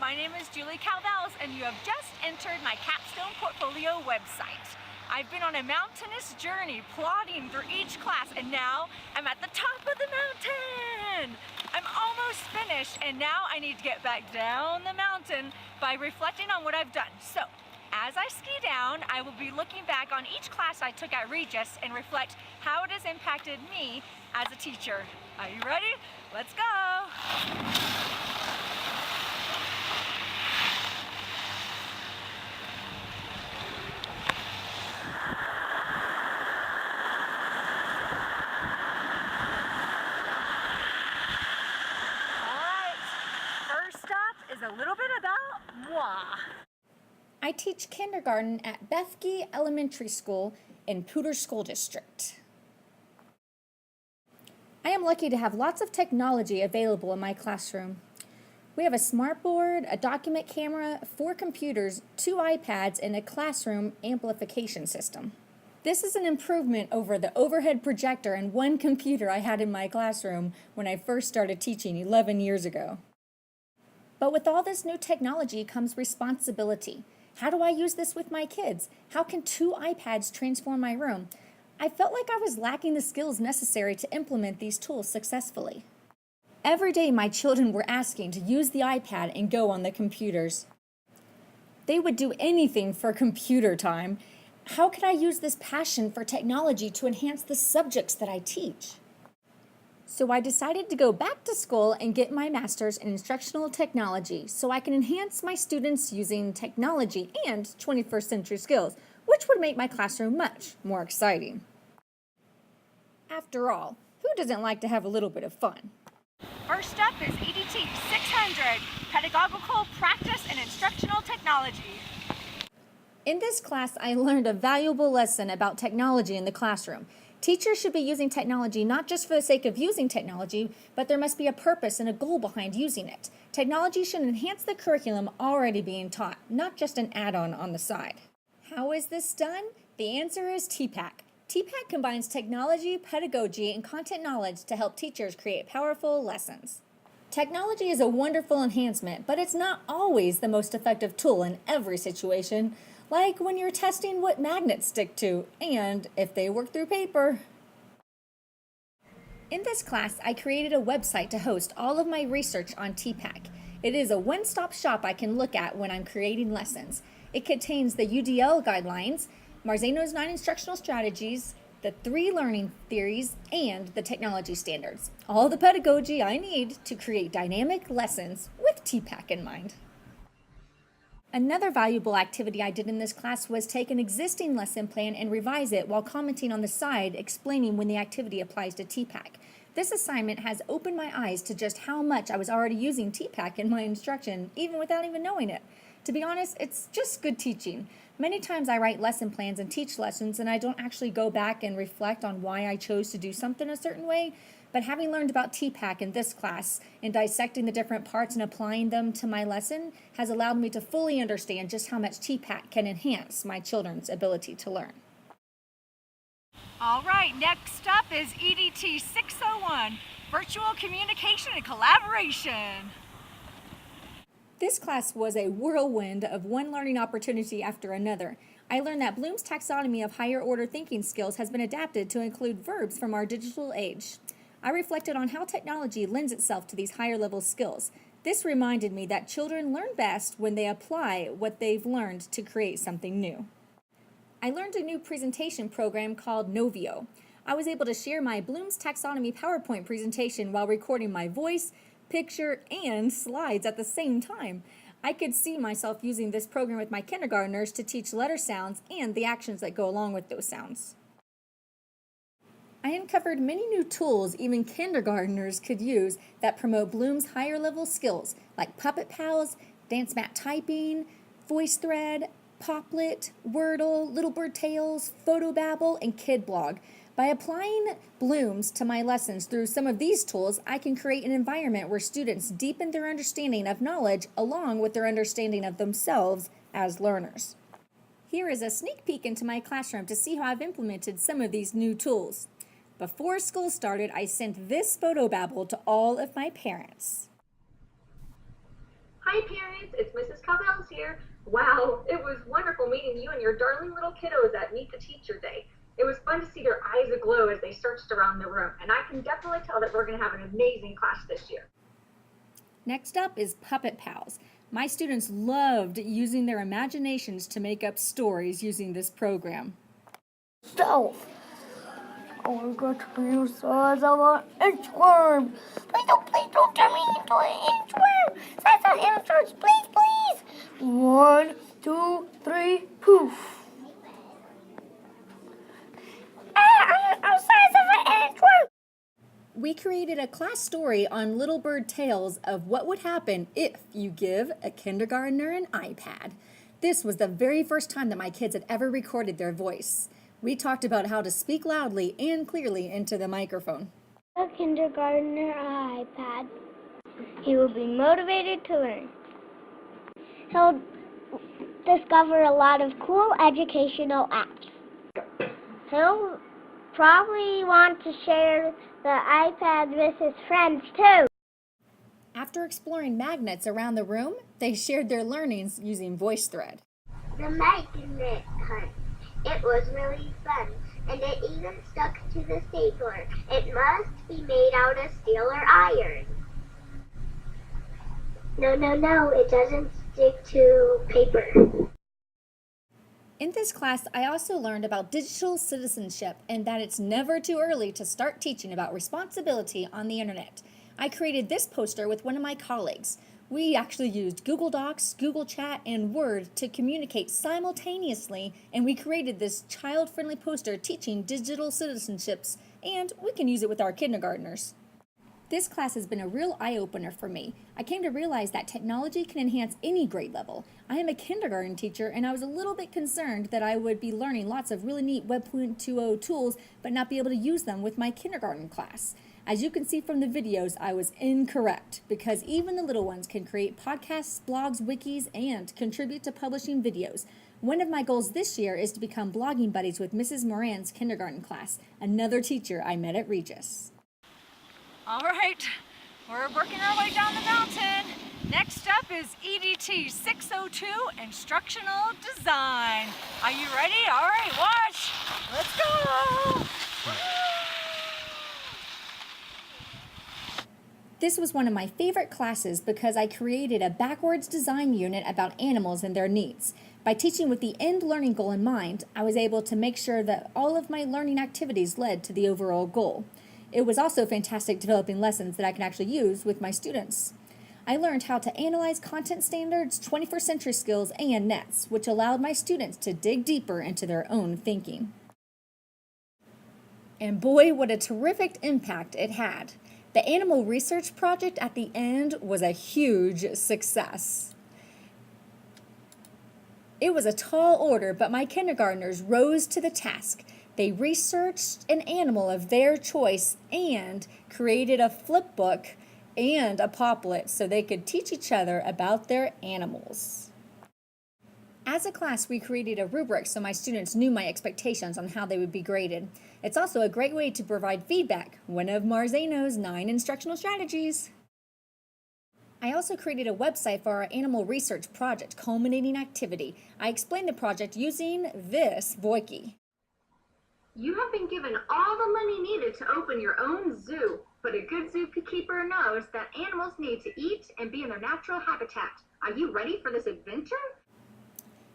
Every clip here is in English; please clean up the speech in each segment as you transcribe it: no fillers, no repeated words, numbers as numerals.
my name is Julie Calvels, and you have just entered my Capstone Portfolio website. I've been on a mountainous journey plodding through each class, and now I'm at the top of the mountain. I'm almost finished, and now I need to get back down the mountain by reflecting on what I've done. So, as I ski down, I will be looking back on each class I took at Regis and reflect how it has impacted me as a teacher. Are you ready? Let's go! A little bit about moi. I teach kindergarten at Bethke Elementary School in Poudre School District. I am lucky to have lots of technology available in my classroom. We have a smartboard, a document camera, 4 computers, 2 iPads, and a classroom amplification system. This is an improvement over the overhead projector and 1 computer I had in my classroom when I first started teaching 11 years ago. But with all this new technology comes responsibility. How do I use this with my kids? How can 2 iPads transform my room? I felt like I was lacking the skills necessary to implement these tools successfully. Every day my children were asking to use the iPad and go on the computers. They would do anything for computer time. How could I use this passion for technology to enhance the subjects that I teach? So I decided to go back to school and get my master's in instructional technology so I can enhance my students using technology and 21st century skills, which would make my classroom much more exciting. After all, who doesn't like to have a little bit of fun? First up is EDT 600, Pedagogical Practice and Instructional Technology. In this class, I learned a valuable lesson about technology in the classroom. Teachers should be using technology not just for the sake of using technology, but there must be a purpose and a goal behind using it. Technology should enhance the curriculum already being taught, not just an add-on on the side. How is this done? The answer is TPAC. TPAC combines technology, pedagogy, and content knowledge to help teachers create powerful lessons. Technology is a wonderful enhancement, but it's not always the most effective tool in every situation. Like when you're testing what magnets stick to, and if they work through paper. In this class, I created a website to host all of my research on TPAC. It is a one-stop shop I can look at when I'm creating lessons. It contains the UDL guidelines, Marzano's 9 instructional strategies, the 3 learning theories, and the technology standards. All the pedagogy I need to create dynamic lessons with TPAC in mind. Another valuable activity I did in this class was take an existing lesson plan and revise it while commenting on the side, explaining when the activity applies to TPAC. This assignment has opened my eyes to just how much I was already using TPAC in my instruction, even without even knowing it. To be honest, it's just good teaching. Many times I write lesson plans and teach lessons, and I don't actually go back and reflect on why I chose to do something a certain way. But having learned about TPAC in this class and dissecting the different parts and applying them to my lesson has allowed me to fully understand just how much TPAC can enhance my children's ability to learn. All right, next up is EDT 601, Virtual Communication and Collaboration. This class was a whirlwind of one learning opportunity after another. I learned that Bloom's taxonomy of higher order thinking skills has been adapted to include verbs from our digital age. I reflected on how technology lends itself to these higher level skills. This reminded me that children learn best when they apply what they've learned to create something new. I learned a new presentation program called Novio. I was able to share my Bloom's Taxonomy PowerPoint presentation while recording my voice, picture, and slides at the same time. I could see myself using this program with my kindergartners to teach letter sounds and the actions that go along with those sounds. I uncovered many new tools even kindergartners could use that promote Bloom's higher level skills, like Puppet Pals, Dance Mat Typing, VoiceThread, Poplet, Wordle, Little Bird Tales, Photobabble, and KidBlog. By applying Bloom's to my lessons through some of these tools, I can create an environment where students deepen their understanding of knowledge along with their understanding of themselves as learners. Here is a sneak peek into my classroom to see how I've implemented some of these new tools. Before school started, I sent this photobabble to all of my parents. Hi parents, it's Mrs. Cowbell's here. Wow, it was wonderful meeting you and your darling little kiddos at Meet the Teacher Day. It was fun to see their eyes aglow as they searched around the room, and I can definitely tell that we're going to have an amazing class this year. Next up is Puppet Pals. My students loved using their imaginations to make up stories using this program. So, I'm going to be the size of an inchworm. Please don't turn me into an inchworm. Size of inches, please. 1, 2, 3, poof. I'm the size of an inchworm. We created a class story on Little Bird Tales of what would happen if you give a kindergartner an iPad. This was the very first time that my kids had ever recorded their voice. We talked about how to speak loudly and clearly into the microphone. A kindergartner iPad. He will be motivated to learn. He'll discover a lot of cool educational apps. He'll probably want to share the iPad with his friends too. After exploring magnets around the room, they shared their learnings using VoiceThread. The magnet hunt. It was really fun, and it even stuck to the stapler. It must be made out of steel or iron. No, it doesn't stick to paper. In this class, I also learned about digital citizenship and that it's never too early to start teaching about responsibility on the internet. I created this poster with one of my colleagues. We actually used Google Docs, Google Chat, and Word to communicate simultaneously, and we created this child-friendly poster teaching digital citizenships, and we can use it with our kindergartners. This class has been a real eye-opener for me. I came to realize that technology can enhance any grade level. I am a kindergarten teacher, and I was a little bit concerned that I would be learning lots of really neat Web 2.0 tools, but not be able to use them with my kindergarten class. As you can see from the videos, I was incorrect, because even the little ones can create podcasts, blogs, wikis, and contribute to publishing videos. One of my goals this year is to become blogging buddies with Mrs. Moran's kindergarten class, another teacher I met at Regis. All right, we're working our way down the mountain. Next up is EDT 602, Instructional Design. Are you ready? All right, watch. Let's go. This was one of my favorite classes because I created a backwards design unit about animals and their needs. By teaching with the end learning goal in mind, I was able to make sure that all of my learning activities led to the overall goal. It was also fantastic developing lessons that I can actually use with my students. I learned how to analyze content standards, 21st century skills, and nets, which allowed my students to dig deeper into their own thinking. And boy, what a terrific impact it had. The animal research project at the end was a huge success. It was a tall order, but my kindergartners rose to the task. They researched an animal of their choice and created a flip book and a poplet so they could teach each other about their animals. As a class, we created a rubric so my students knew my expectations on how they would be graded. It's also a great way to provide feedback, one of Marzano's 9 instructional strategies. I also created a website for our animal research project culminating activity. I explained the project using this Voiki. You have been given all the money needed to open your own zoo, but a good zookeeper knows that animals need to eat and be in their natural habitat. Are you ready for this adventure?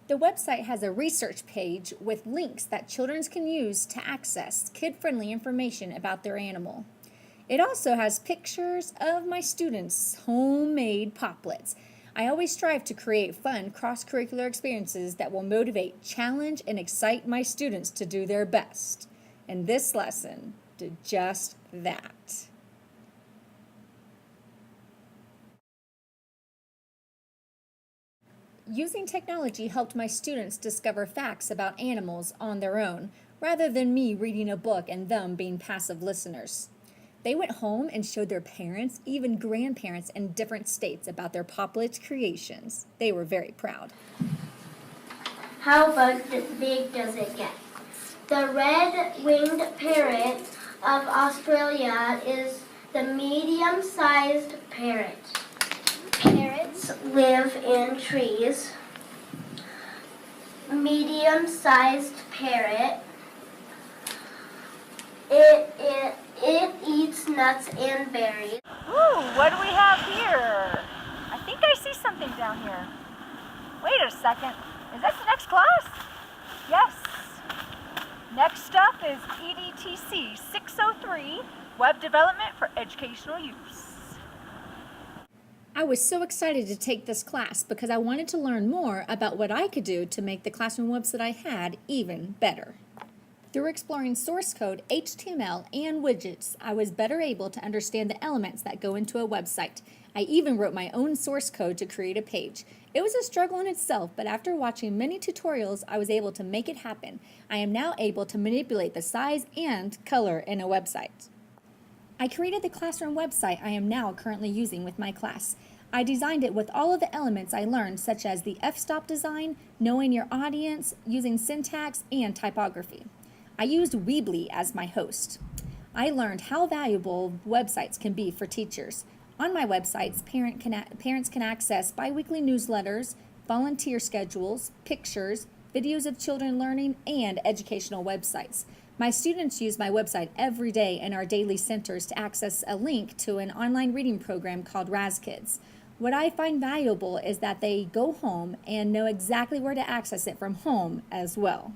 The website has a research page with links that children can use to access kid-friendly information about their animal. It also has pictures of my students' homemade poplets. I always strive to create fun cross-curricular experiences that will motivate, challenge, and excite my students to do their best. And this lesson did just that. Using technology helped my students discover facts about animals on their own, rather than me reading a book and them being passive listeners. They went home and showed their parents, even grandparents in different states, about their poplet creations. They were very proud. How big does it get? The red-winged parrot of Australia is the medium-sized parrot. Parrots live in trees. Medium-sized parrot. It eats nuts and berries. Ooh, what do we have here? I think I see something down here. Wait a second. Is this the next class? Yes. Next up is EDTC 603, Web Development for Educational Use. I was so excited to take this class because I wanted to learn more about what I could do to make the classroom website I had even better. Through exploring source code, HTML, and widgets, I was better able to understand the elements that go into a website. I even wrote my own source code to create a page. It was a struggle in itself, but after watching many tutorials, I was able to make it happen. I am now able to manipulate the size and color in a website. I created the classroom website I am now currently using with my class. I designed it with all of the elements I learned, such as the f-stop design, knowing your audience, using syntax, and typography. I used Weebly as my host. I learned how valuable websites can be for teachers. On my websites, parents can access bi-weekly newsletters, volunteer schedules, pictures, videos of children learning, and educational websites. My students use my website every day in our daily centers to access a link to an online reading program called RazKids. What I find valuable is that they go home and know exactly where to access it from home as well.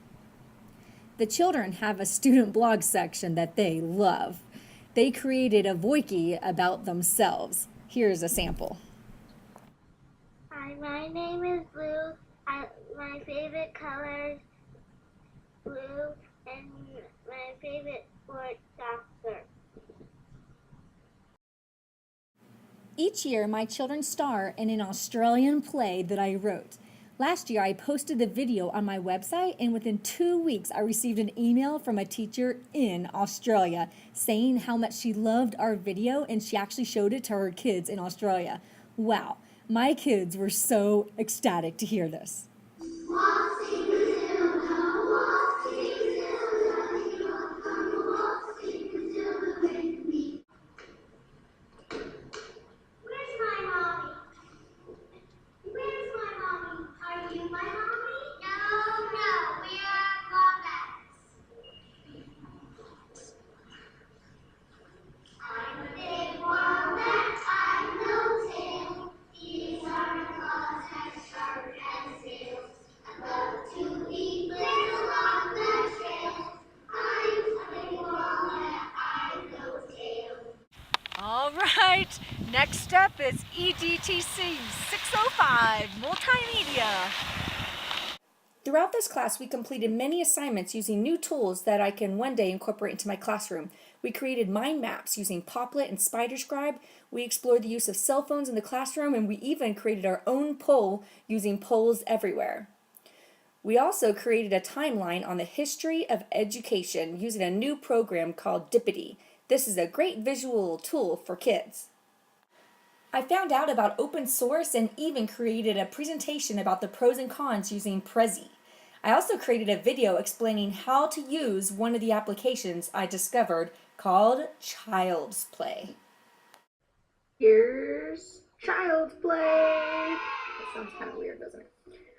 The children have a student blog section that they love. They created a Voiki about themselves. Here's a sample. Hi, my name is Blue. My favorite color is blue, and my favorite sport soccer. Each year, my children star in an Australian play that I wrote. Last year, I posted the video on my website, and within 2 weeks, I received an email from a teacher in Australia saying how much she loved our video, and she actually showed it to her kids in Australia. Wow, my kids were so ecstatic to hear this. All right, next up is EDTC 605, Multimedia. Throughout this class, we completed many assignments using new tools that I can one day incorporate into my classroom. We created mind maps using Poplet and SpiderScribe. We explored the use of cell phones in the classroom, and we even created our own poll using polls everywhere. We also created a timeline on the history of education using a new program called Dippity. This is a great visual tool for kids. I found out about open source and even created a presentation about the pros and cons using Prezi. I also created a video explaining how to use one of the applications I discovered called Child's Play. Here's Child's Play. That sounds kind of weird, doesn't it?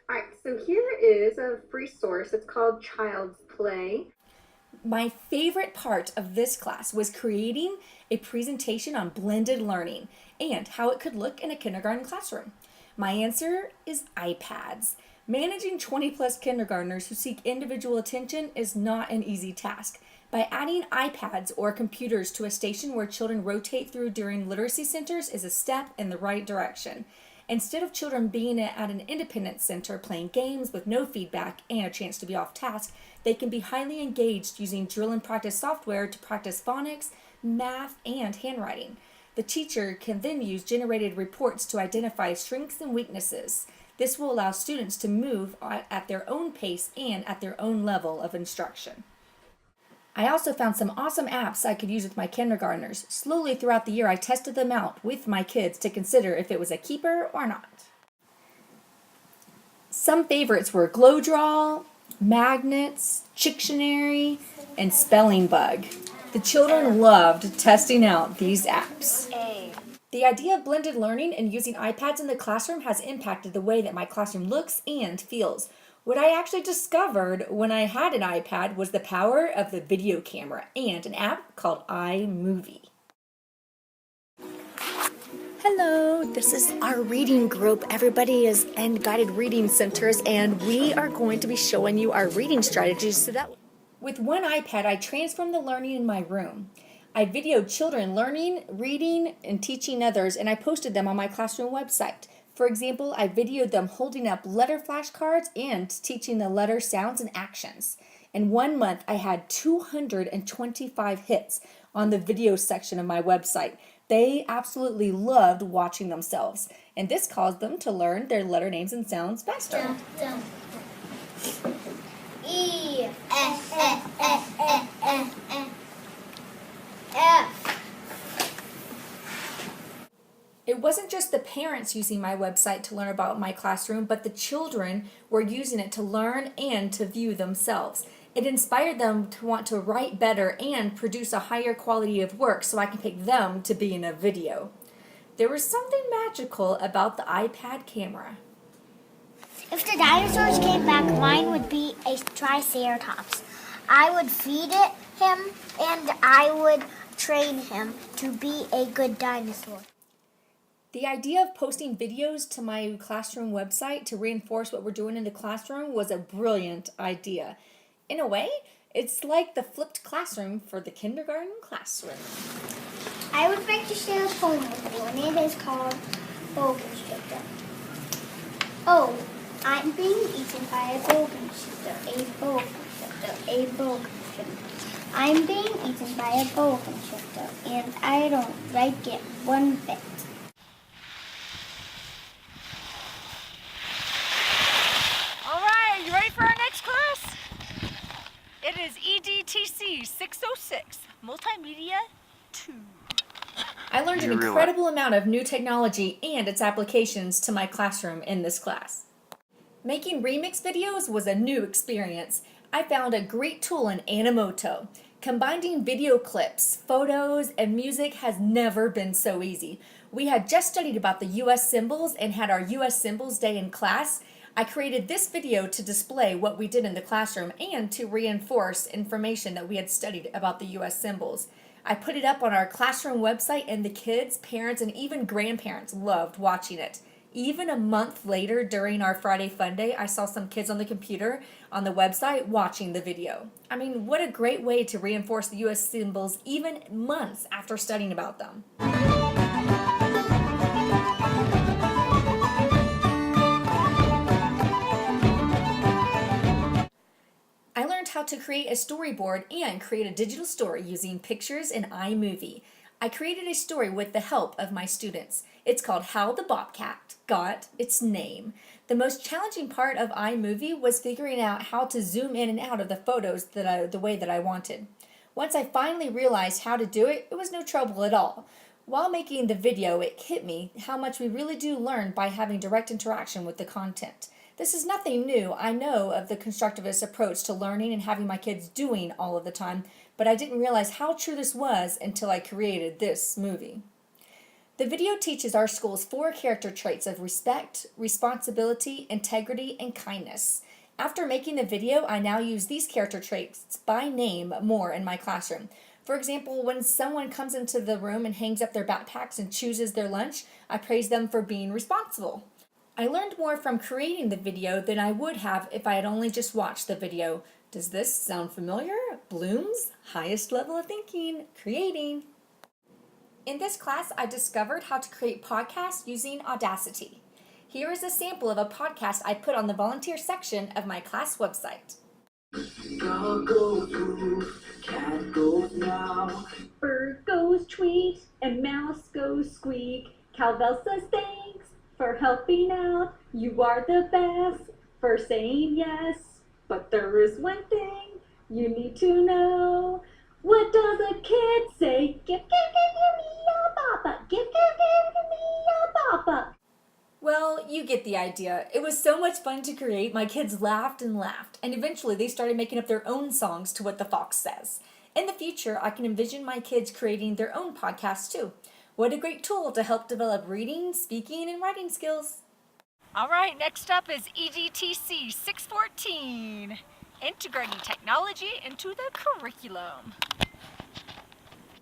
All right, so here is a free source. It's called Child's Play. My favorite part of this class was creating a presentation on blended learning and how it could look in a kindergarten classroom. My answer is iPads. Managing 20+ kindergartners who seek individual attention is not an easy task. By adding iPads or computers to a station where children rotate through during literacy centers is a step in the right direction. Instead of children being at an independent center playing games with no feedback and a chance to be off task, they can be highly engaged using drill and practice software to practice phonics, math, and handwriting. The teacher can then use generated reports to identify strengths and weaknesses. This will allow students to move at their own pace and at their own level of instruction. I also found some awesome apps I could use with my kindergartners. Slowly throughout the year, I tested them out with my kids to consider if it was a keeper or not. Some favorites were Glow Draw, Magnets, Chictionary, and Spelling Bug. The children loved testing out these apps. The idea of blended learning and using iPads in the classroom has impacted the way that my classroom looks and feels. What I actually discovered when I had an iPad was the power of the video camera and an app called iMovie. Hello, this is our reading group. Everybody is in guided reading centers, and we are going to be showing you our reading strategies so that with one iPad, I transformed the learning in my room. I videoed children learning, reading, and teaching others, and I posted them on my classroom website. For example, I videoed them holding up letter flashcards and teaching the letter sounds and actions. In 1 month, I had 225 hits on the video section of my website. They absolutely loved watching themselves, and this caused them to learn their letter names and sounds faster. E, F, F, F, F, F, F, F. It wasn't just the parents using my website to learn about my classroom, but the children were using it to learn and to view themselves. It inspired them to want to write better and produce a higher quality of work so I can pick them to be in a video. There was something magical about the iPad camera. If the dinosaurs came back, mine would be a triceratops. I would feed it him, and I would train him to be a good dinosaur. The idea of posting videos to my classroom website to reinforce what we're doing in the classroom was a brilliant idea. In a way, it's like the flipped classroom for the kindergarten classroom. I would like to share a poem with you, and it is called Boa Constrictor. Oh, I'm being eaten by a boa constrictor, a boa constrictor, a boa constrictor. I'm being eaten by a boa constrictor, and I don't like it one bit. All right, you ready for our next class? It is EDTC 606, Multimedia 2. I learned an incredible amount of new technology and its applications to my classroom in this class. Making remix videos was a new experience. I found a great tool in Animoto. Combining video clips, photos, and music has never been so easy. We had just studied about the U.S. symbols and had our U.S. Symbols Day in class. I created this video to display what we did in the classroom and to reinforce information that we had studied about the U.S. symbols. I put it up on our classroom website, and the kids, parents, and even grandparents loved watching it. Even a month later, during our Friday Fun Day, I saw some kids on the computer on the website watching the video. I mean, what a great way to reinforce the U.S. symbols even months after studying about them. I learned how to create a storyboard and create a digital story using pictures in iMovie. I created a story with the help of my students. It's called How the Bobcat Got Its Name. The most challenging part of iMovie was figuring out how to zoom in and out of the photos the way that I wanted. Once I finally realized how to do it, it was no trouble at all. While making the video, it hit me how much we really do learn by having direct interaction with the content. This is nothing new. I know of the constructivist approach to learning and having my kids doing all of the time, but I didn't realize how true this was until I created this movie. The video teaches our schools 4 character traits of respect, responsibility, integrity, and kindness. After making the video, I now use these character traits by name more in my classroom. For example, when someone comes into the room and hangs up their backpacks and chooses their lunch, I praise them for being responsible. I learned more from creating the video than I would have if I had only just watched the video. Does this sound familiar? Bloom's highest level of thinking, creating. In this class, I discovered how to create podcasts using Audacity. Here is a sample of a podcast I put on the volunteer section of my class website. Dog goes poof, cat goes meow, bird goes tweet, and mouse goes squeak. Cowbell says thanks for helping out. You are the best for saying yes. But there is one thing you need to know. What does a kid say? Give me a papa. Give me a papa. Well, you get the idea. It was so much fun to create. My kids laughed and laughed, and eventually they started making up their own songs to what the fox says. In the future, I can envision my kids creating their own podcasts too. What a great tool to help develop reading, speaking, and writing skills. All right, next up is EDTC 614, integrating technology into the curriculum.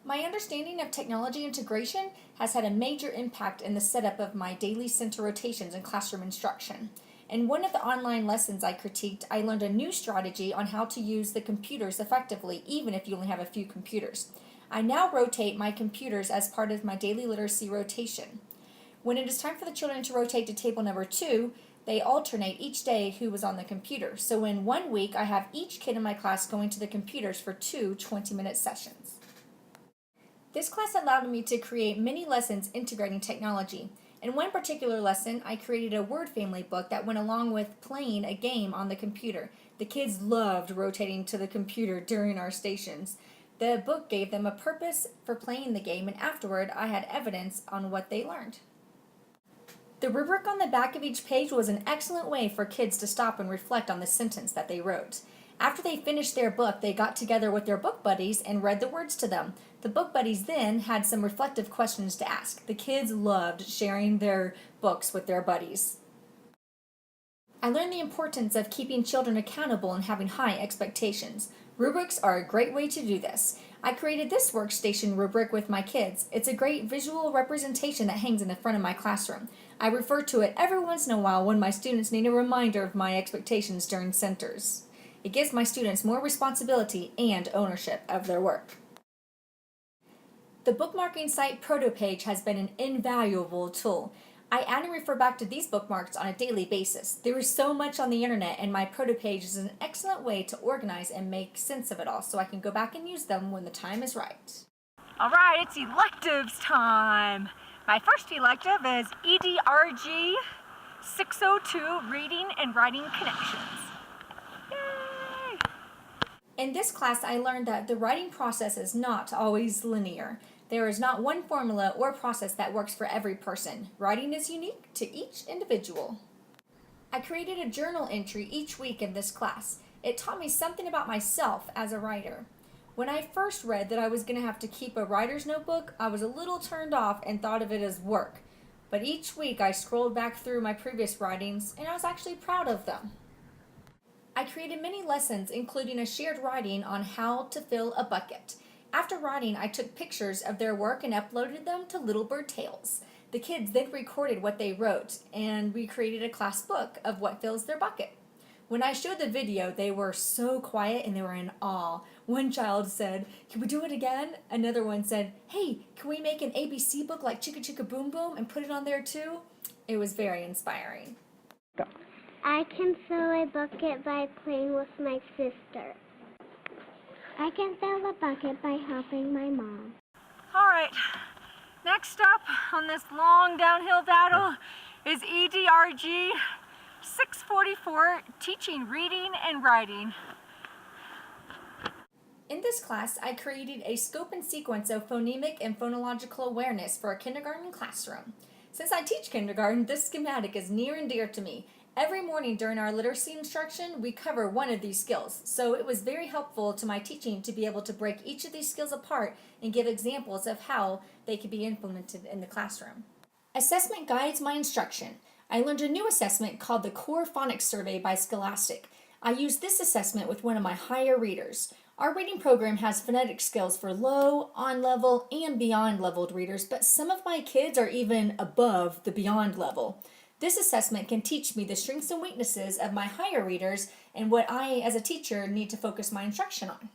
My understanding of technology integration has had a major impact in the setup of my daily center rotations and classroom instruction. In one of the online lessons I critiqued, I learned a new strategy on how to use the computers effectively, even if you only have a few computers. I now rotate my computers as part of my daily literacy rotation. When it is time for the children to rotate to table number 2, they alternate each day who was on the computer. So in 1 week, I have each kid in my class going to the computers for 2 20-minute sessions. This class allowed me to create many lessons integrating technology. In one particular lesson, I created a word family book that went along with playing a game on the computer. The kids loved rotating to the computer during our stations. The book gave them a purpose for playing the game, and afterward, I had evidence on what they learned. The rubric on the back of each page was an excellent way for kids to stop and reflect on the sentence that they wrote. After they finished their book, they got together with their book buddies and read the words to them. The book buddies then had some reflective questions to ask. The kids loved sharing their books with their buddies. I learned the importance of keeping children accountable and having high expectations. Rubrics are a great way to do this. I created this workstation rubric with my kids. It's a great visual representation that hangs in the front of my classroom. I refer to it every once in a while when my students need a reminder of my expectations during centers. It gives my students more responsibility and ownership of their work. The bookmarking site ProtoPage has been an invaluable tool. I add and refer back to these bookmarks on a daily basis. There is so much on the internet, and my ProtoPage is an excellent way to organize and make sense of it all, so I can go back and use them when the time is right. All right, it's electives time. My first elective is EDRG 602, Reading and Writing Connections. Yay! In this class, I learned that the writing process is not always linear. There is not one formula or process that works for every person. Writing is unique to each individual. I created a journal entry each week in this class. It taught me something about myself as a writer. When I first read that I was going to have to keep a writer's notebook, I was a little turned off and thought of it as work. But each week I scrolled back through my previous writings, and I was actually proud of them. I created many lessons, including a shared writing on how to fill a bucket. After writing, I took pictures of their work and uploaded them to Little Bird Tales. The kids then recorded what they wrote, and we created a class book of what fills their bucket. When I showed the video, they were so quiet and they were in awe. One child said, "Can we do it again?" Another one said, "Hey, can we make an ABC book like Chicka Chicka Boom Boom and put it on there too?" It was very inspiring. I can fill a bucket by playing with my sister. I can fill a bucket by helping my mom. All right, next up on this long downhill battle is EDRG 644, Teaching Reading and Writing. In this class, I created a scope and sequence of phonemic and phonological awareness for a kindergarten classroom. Since I teach kindergarten, this schematic is near and dear to me. Every morning during our literacy instruction, we cover one of these skills, so it was very helpful to my teaching to be able to break each of these skills apart and give examples of how they could be implemented in the classroom. Assessment guides my instruction. I learned a new assessment called the Core Phonics Survey by Scholastic. I used this assessment with one of my higher readers. Our reading program has phonetic skills for low, on-level, and beyond-leveled readers, but some of my kids are even above the beyond level. This assessment can teach me the strengths and weaknesses of my higher readers and what I, as a teacher, need to focus my instruction on.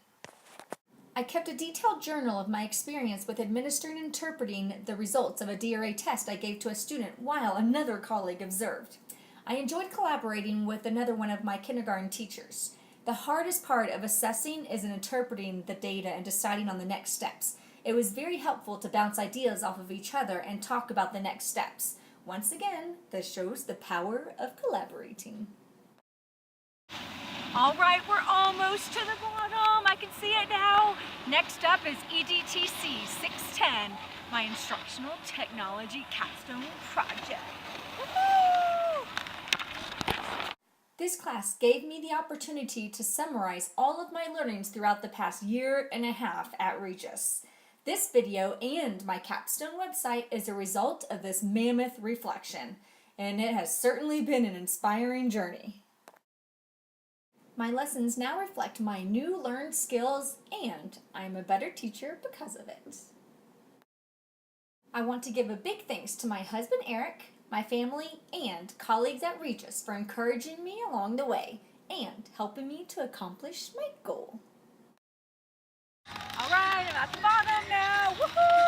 I kept a detailed journal of my experience with administering and interpreting the results of a DRA test I gave to a student while another colleague observed. I enjoyed collaborating with another one of my kindergarten teachers. The hardest part of assessing is in interpreting the data and deciding on the next steps. It was very helpful to bounce ideas off of each other and talk about the next steps. Once again, this shows the power of collaborating. All right, we're almost to the bottom. I can see it now. Next up is EDTC 610, my Instructional Technology Capstone Project. Woo-hoo! This class gave me the opportunity to summarize all of my learnings throughout the past year and a half at Regis. This video and my Capstone website is a result of this mammoth reflection, and it has certainly been an inspiring journey. My lessons now reflect my new learned skills, and I am a better teacher because of it. I want to give a big thanks to my husband Eric, my family, and colleagues at Regis for encouraging me along the way and helping me to accomplish my goal. All right, I'm at the bottom now. Woohoo!